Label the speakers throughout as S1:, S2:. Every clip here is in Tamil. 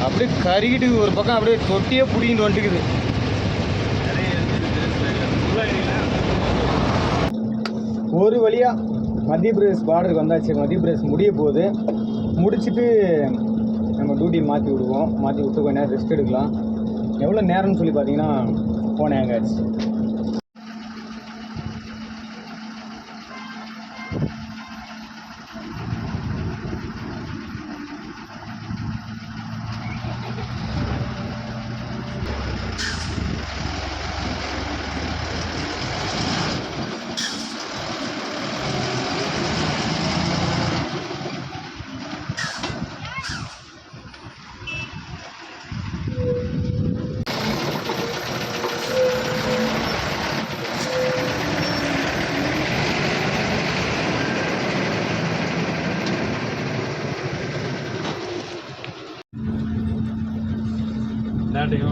S1: அப்படியே கருகிட்டு ஒரு பக்கம் அப்படியே தொட்டியே பிடிங்கிட்டு வந்துட்டுக்குது. ஒரு வழியாக மத்திய பிரதேஷ் பார்டருக்கு வந்தாச்சு. மத்திய பிரதேஷ் முடிய போகுது. முடிச்சுட்டு நம்ம டியூட்டி மாற்றி விடுவோம். மாற்றி விட்டு கொஞ்ச நேரம் ரெஸ்ட் எடுக்கலாம். எவ்வளோ நேரம்னு சொல்லி பார்த்தீங்கன்னா போனேன் எங்காச்சு.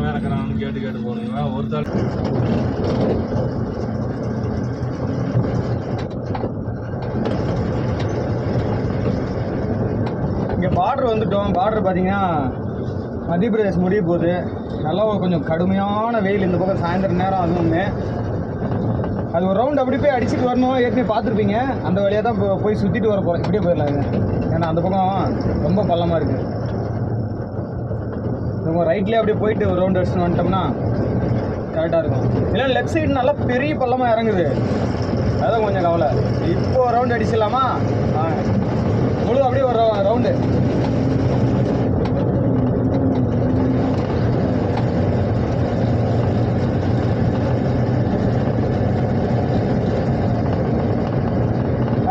S1: வேற இருக்கிறான்னு கேட்டு போனீங்களா ஒரு தாள். இங்கே பார்டர் வந்துட்டோம். பார்டர் பார்த்தீங்கன்னா மத்திய பிரதேஷ் முடிய போகுது. நல்லா கொஞ்சம் கடுமையான வெயில் இந்த பக்கம் சாயந்தரம் நேரம். அதுவுமே அது ஒரு ரவுண்ட் அப்படி போய் அடிச்சுட்டு வரணும். ஏற்கனவே பார்த்துருப்பீங்க. அந்த வழியாக தான் போய் சுற்றிட்டு வர போகிறேன். இப்படியே போயிடலாங்க. ஏன்னா அந்த பக்கம் ரொம்ப பள்ளமாக இருக்குது. நம்ம ரைட்லேயே அப்படியே போயிட்டு ஒரு ரவுண்ட் அடிச்சுட்டு வந்துட்டோம்னா கரெக்டாக இருக்கும். இல்லை லெஃப்ட் சைடு நல்லா பெரிய பள்ளமாக இறங்குது. அதான் கொஞ்சம் கவலை. இப்போ ரவுண்ட் அடிச்சிடலாமா? முழு அப்படியே ஒரு ரவுண்டு.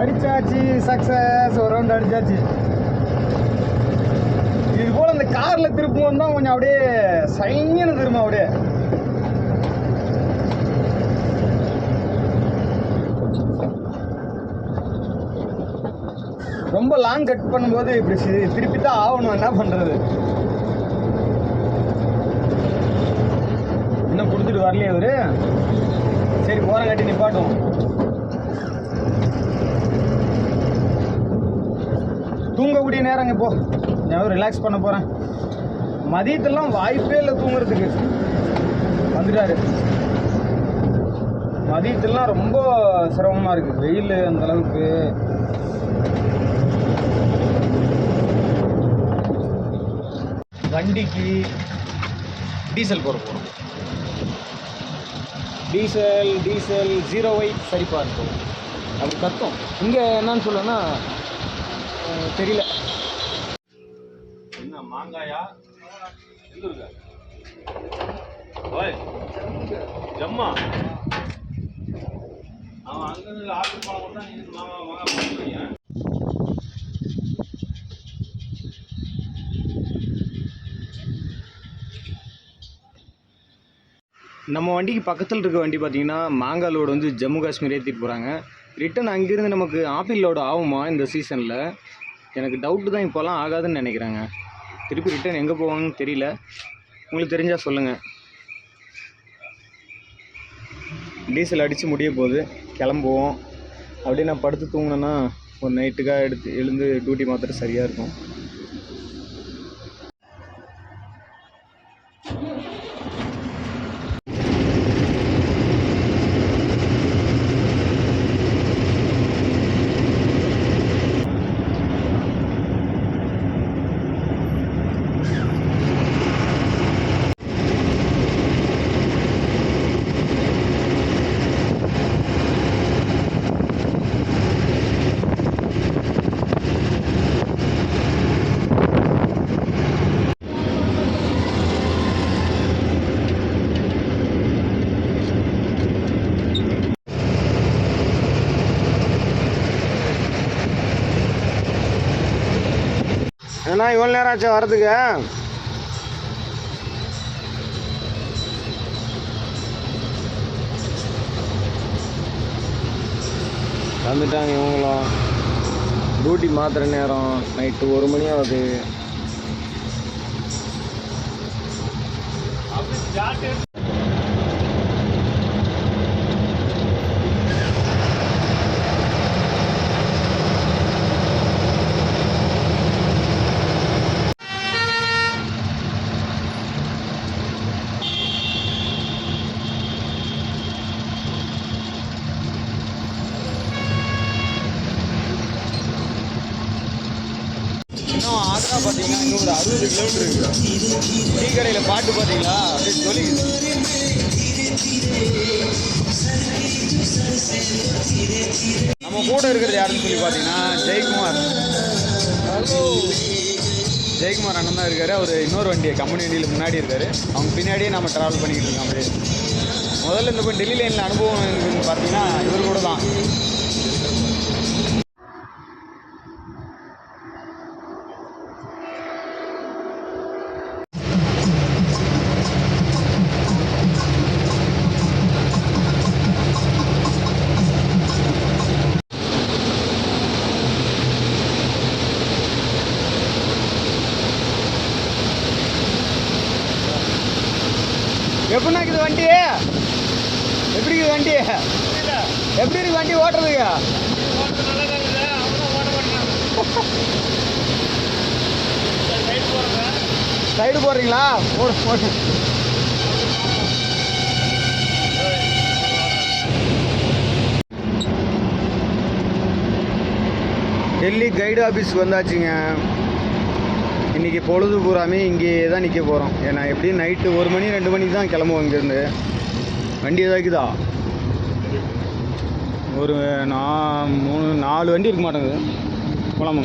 S1: அடிச்சாச்சு, சக்ஸஸ். ஒரு ரவுண்ட் அடிச்சாச்சு. இது போல் இந்த காரில் திருப்பும் தான் கொஞ்சம் அப்படியே சைன்னு திரும்ப. அப்படியே ரொம்ப லாங் கட் பண்ணும்போது இப்படி திருப்பி தான் ஆகணும். என்ன பண்ணுறது? இன்னும் கொடுத்துட்டு வரலையே அவரு. சரி போகிறேன் கட்டி நிப்பாட்டும். தூங்கக்கூடிய நேரங்க. இப்போ நான் ரிலாக்ஸ் பண்ண போகிறேன். மதியத்தெல்லாம் வாய்ப்பே இல்லை தூங்குறதுக்கு. வந்துட்டாரு. மதியத்தெல்லாம் ரொம்ப சிரமமாக இருக்குது. வெயில் அந்த அளவுக்கு. வண்டிக்கு டீசல் போட போகிறோம். டீசல் 0 சரி பார்க்கும். அப்படி கத்தும். இங்கே என்னன்னு சொல்லணும்னா தெரியல. என்ன மாங்காயா? ஜம்மா அவன் அங்கிருந்து ஆப்பிள் பழம் கூட நீங்க மாங்காய் போடுறீங்க. நம்ம வண்டிக்கு பக்கத்தில் இருக்க வண்டி பார்த்தீங்கன்னா மாங்காய் லோடு வந்து ஜம்மு காஷ்மீர் ஏற்றிட்டு போகிறாங்க. ரிட்டன் அங்கேருந்து நமக்கு ஆப்பிள் லோடு ஆகுமா இந்த சீசனில்? எனக்கு டவுட்டு தான். இப்போலாம் ஆகாதுன்னு நினைக்கிறாங்க. திருப்பி ரிட்டன் எங்கே போவாங்கன்னு தெரியல. உங்களுக்கு தெரிஞ்சால் சொல்லுங்கள். டீசல் அடித்து முடிய போகுது. கிளம்புவோம். அப்படியே நான் படுத்து தூங்கினேன்னா ஒரு நைட்டுக்காக எழுந்து டியூட்டி மாத்திரம் சரியாக இருக்கும். ஏன்னா இவ்வளோ நேரம் ஆச்சு வரதுக்கு. வந்துட்டாங்க இவங்களும். டியூட்டி மாத்திர நேரம் நைட்டு 1 மணி ஆகுது. நேராக பார்த்தீங்கன்னா இன்னும் ஒரு 60 கிலோமீட்டர் இருக்குது. டீ கடையில் பாட்டு பார்த்தீங்களா அப்படியே சொல்லிக்குது. நம்ம கூட இருக்கிறது யாருன்னு சொல்லி பார்த்தீங்கன்னா ஜெயக்குமார் அண்ணன் தான் இருக்காரு. அவர் இன்னொரு வண்டியை கம்பெனி வண்டியில் முன்னாடி இருக்காரு. அவங்க பின்னாடியே நம்ம ட்ராவல் பண்ணிக்கிட்டு இருக்கோம். அப்படியே முதல்ல இந்த டெல்லி லைனில் அனுபவம் இருக்குன்னு பார்த்தீங்கன்னா இவர் கூட தான். எப்படின்னா இருக்குது வண்டி? எப்படி இருக்குது வண்டி? எப்படி இருக்கு வண்டி ஓட்டுறதுக்கு? சைடு போடுறீங்களா? போடு. டெல்லி கைடு ஆஃபீஸ்க்கு வந்தாச்சுங்க. இன்றைக்கி பொழுது பூராமே இங்கே தான் நிற்க போகிறோம். ஏன்னா எப்படியும் நைட்டு 1 மணி 2 மணிக்கு தான் கிளம்புவோம் இங்கேருந்து. வண்டி எதாக்குதா ஒரு 4 வண்டி இருக்க மாட்டேங்குது. குழம்பு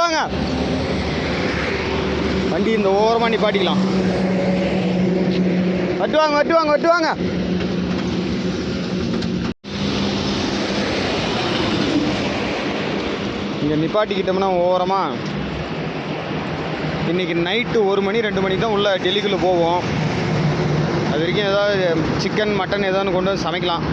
S1: வாங்க, வண்டி இந்த ஓரமாக நிப்பாட்டிக்கலாம். வட்டுவாங்க. இங்கே நிப்பாட்டிக்கிட்டோம்னா ஓரமாக இன்றைக்கி நைட்டு 1 மணி 2 மணிக்கு தான் உள்ள டெல்லிக்குள்ளே போவோம். அது வரைக்கும் ஏதாவது சிக்கன் மட்டன் ஏதாவது கொண்டு வந்து சமைக்கலாம்.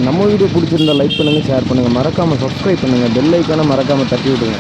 S2: நம்ம வீடியோ பிடிச்சிருந்தா லைக் பண்ணுங்கள், ஷேர் பண்ணுங்கள், மறக்காமல் சப்ஸ்கிரைப் பண்ணுங்கள், பெல் ஐக்கானை மறக்காமல் தட்டி விடுங்க.